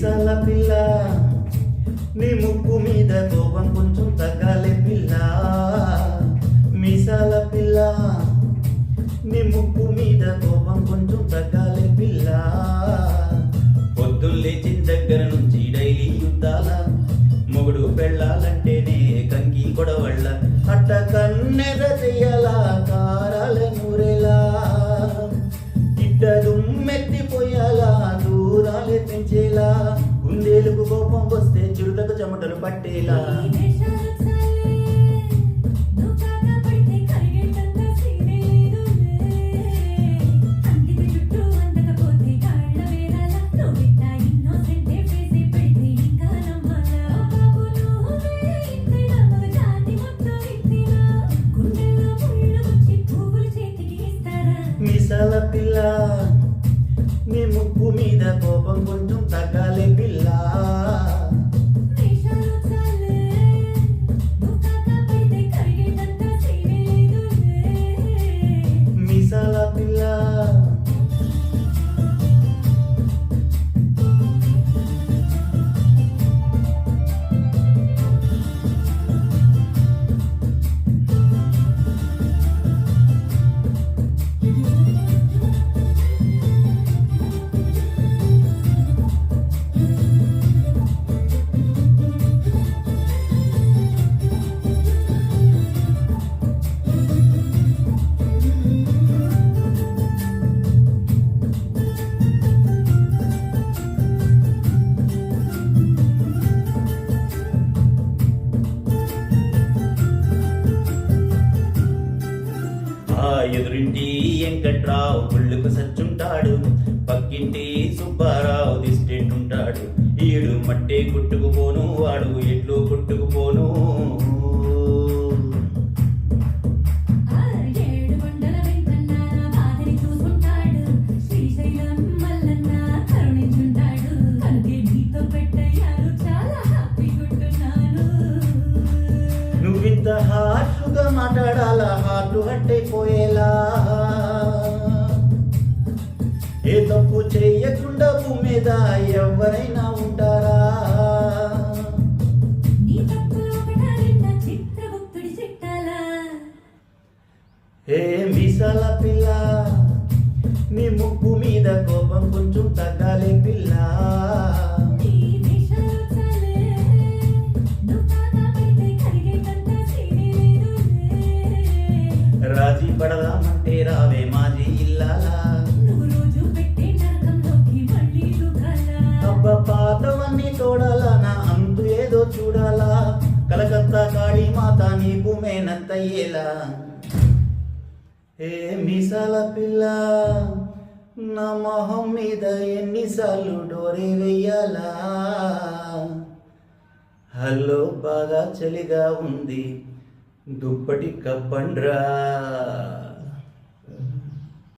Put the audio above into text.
మీసాల పిల్ల నీ ముక్కు మీద కోపం కొంచెం తగ్గాలే పిల్ల. మీసాల పిల్ల నీ ముక్కు మీద కోపం కొంచెం తగ్గాలే పిల్ల. పొద్దున్న లేచిన దగ్గర నుంచి డైలీ యుద్ధాల, మొగుడు పెళ్ళాలంటేనే కంకి కొడవళ్ళ. అట్ట కన్నెద చెయ్యలా కారాల నూరేలా, ఇట్ట దుమ్మెత్తిపోయాలా దూరాలే పెంచేలా. గుండెలకు కోపం వస్తే చిరుతకు చెమటలు పట్టేలా. మీసాల పిల్ల నీ ముక్కు మీద కోపం కొంచెం తగ్గాలే పిల్ల. మీసాల పిల్ల ఎదురింటి వెంకట్రావు గుళ్ళకు సచ్చుంటాడు, పక్కింటి సుబ్బారావు దిష్టేటుంటాడు. ఈడు మట్టే కొట్టుకుపోను వాడు ఎట్లు కొట్టుకుపోను. నువ్వింత హార్షుగా మాట్లాడాలా హార్ట్ హట్టయిపోయేలా. ఏ తప్పు చెయ్యకుండా భూమి మీద ఎవరైనా ఉంటారా. ఏ మీసాల పిల్ల నీ ముక్కు మీద కోపం కొంచెం తగ్గాలే పిల్ల. రాజీ పడదామంటే రావే మాజీ ఇల్లాలా. అబ్బ పాతవన్నీ తోడాలా నా అంతు ఏదో చూడాలా. కలకత్తా కాళీ మాత నీకు మేనత్తయ్యేలా. ఏ మీసాల పిల్ల నా మొహం మీద ఎన్నిసార్లు డోరే వెయ్యాలా. హలో బాగా చలిగా ఉంది దుప్పటి కప్పండ్రా.